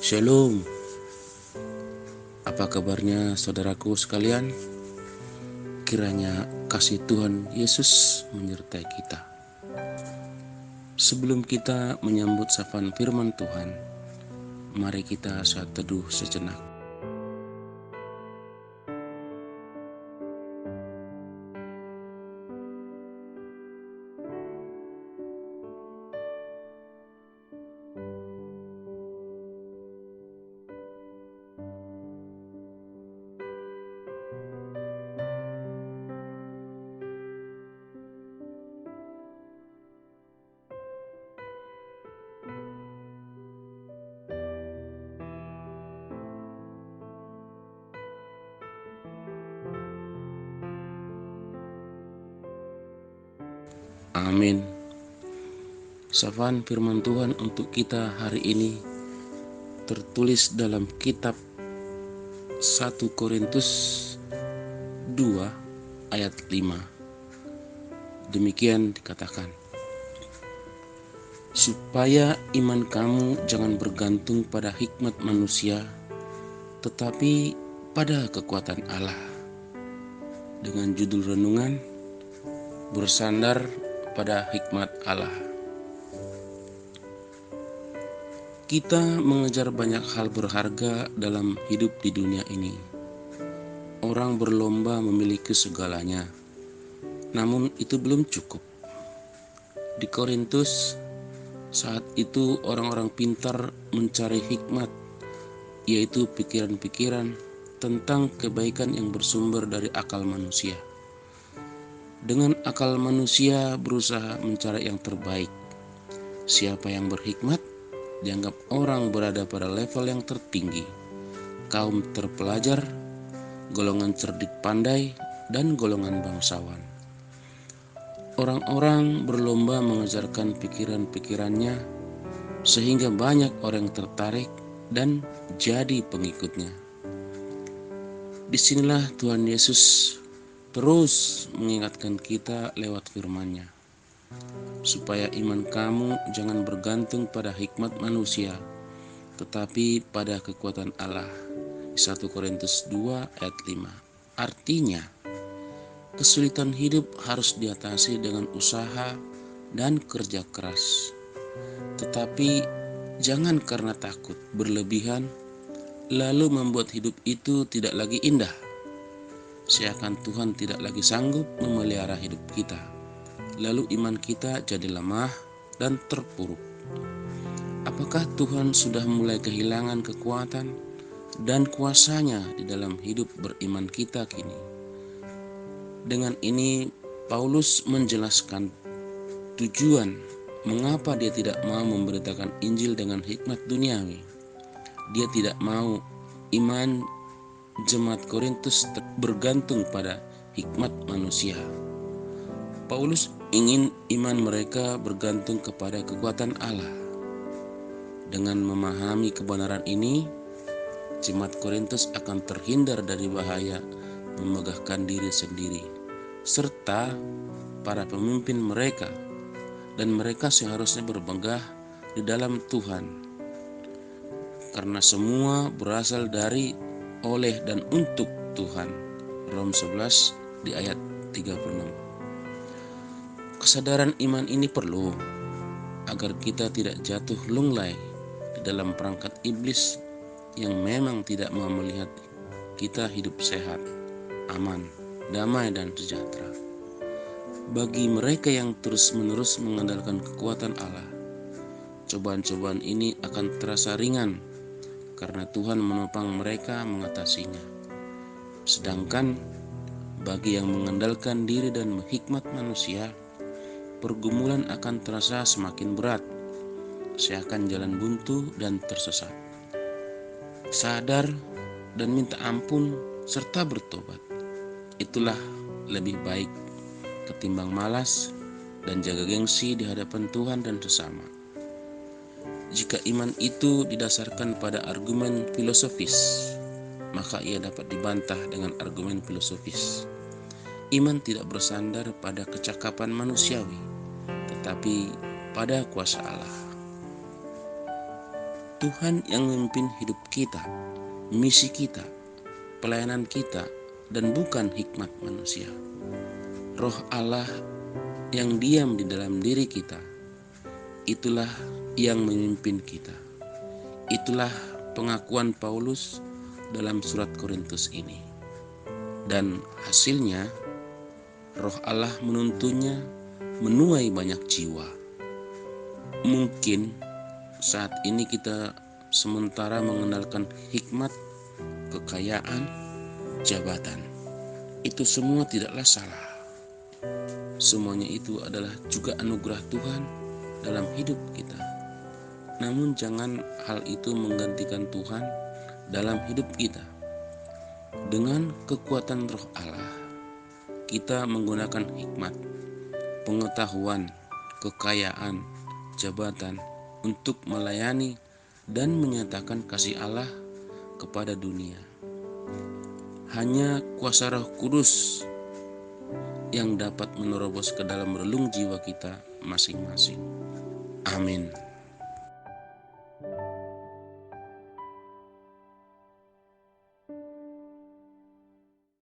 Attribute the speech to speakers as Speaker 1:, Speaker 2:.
Speaker 1: Shalom, apa kabarnya saudaraku sekalian? Kiranya kasih Tuhan Yesus menyertai kita. Sebelum kita menyambut sapaan firman Tuhan, mari kita saat teduh sejenak. Amin. Sapaan firman Tuhan untuk kita hari ini tertulis dalam kitab 1 Korintus 2 ayat 5. Demikian dikatakan, supaya iman kamu jangan bergantung pada hikmat manusia, tetapi pada kekuatan Allah. Dengan judul renungan, bersandar pada hikmat Allah. Kita mengejar banyak hal berharga dalam hidup di dunia ini. Orang berlomba memiliki segalanya, namun itu belum cukup. Di Korintus, saat itu orang-orang pintar mencari hikmat, yaitu pikiran-pikiran tentang kebaikan yang bersumber dari akal manusia. Dengan akal manusia berusaha mencari yang terbaik. Siapa yang berhikmat dianggap orang berada pada level yang tertinggi. Kaum terpelajar, golongan cerdik pandai, dan golongan bangsawan. Orang-orang berlomba mengejarkan pikiran-pikirannya sehingga banyak orang tertarik dan jadi pengikutnya. Disinilah Tuhan Yesus terus mengingatkan kita lewat firman-Nya, supaya iman kamu jangan bergantung pada hikmat manusia, tetapi pada kekuatan Allah. 1 Korintus 2 ayat 5. Artinya, kesulitan hidup harus diatasi dengan usaha dan kerja keras. Tetapi jangan karena takut berlebihan lalu membuat hidup itu tidak lagi indah. Seakan Tuhan tidak lagi sanggup memelihara hidup kita. Lalu iman kita jadi lemah dan terpuruk. Apakah Tuhan sudah mulai kehilangan kekuatan dan kuasanya di dalam hidup beriman kita kini? Dengan ini Paulus menjelaskan tujuan mengapa dia tidak mau memberitakan Injil dengan hikmat duniawi. Dia tidak mau iman jemaat Korintus bergantung pada hikmat manusia. Paulus ingin iman mereka bergantung kepada kekuatan Allah. Dengan memahami kebenaran ini, jemaat Korintus akan terhindar dari bahaya memegahkan diri sendiri, serta para pemimpin mereka, dan mereka seharusnya bermegah di dalam Tuhan, karena semua berasal dari, oleh, dan untuk Tuhan. Rom 11 di ayat 36. Kesadaran iman ini perlu agar kita tidak jatuh lunglai di dalam perangkat iblis yang memang tidak mau melihat kita hidup sehat, aman, damai, dan sejahtera. Bagi mereka yang terus-menerus mengandalkan kekuatan Allah, cobaan-cobaan ini akan terasa ringan karena Tuhan menopang mereka mengatasinya. Sedangkan bagi yang mengandalkan diri dan hikmat manusia, pergumulan akan terasa semakin berat, seakan jalan buntu dan tersesat. Sadar dan minta ampun serta bertobat, itulah lebih baik ketimbang malas dan jaga gengsi di hadapan Tuhan dan sesama. Jika iman itu didasarkan pada argumen filosofis, maka ia dapat dibantah dengan argumen filosofis. Iman tidak bersandar pada kecakapan manusiawi, tetapi pada kuasa Allah. Tuhan yang memimpin hidup kita, misi kita, pelayanan kita, dan bukan hikmat manusia. Roh Allah yang diam di dalam diri kita, itulah yang memimpin kita. Itulah pengakuan Paulus dalam surat Korintus ini. Dan hasilnya, Roh Allah menuntunnya menuai banyak jiwa. Mungkin saat ini kita sementara mengandalkan hikmat, kekayaan, jabatan. Itu semua tidaklah salah. Semuanya itu adalah juga anugerah Tuhan dalam hidup kita. Namun jangan hal itu menggantikan Tuhan dalam hidup kita. Dengan kekuatan Roh Allah, kita menggunakan hikmat, pengetahuan, kekayaan, jabatan untuk melayani dan menyatakan kasih Allah kepada dunia. Hanya kuasa Roh Kudus yang dapat menerobos ke dalam relung jiwa kita masing-masing. Amin.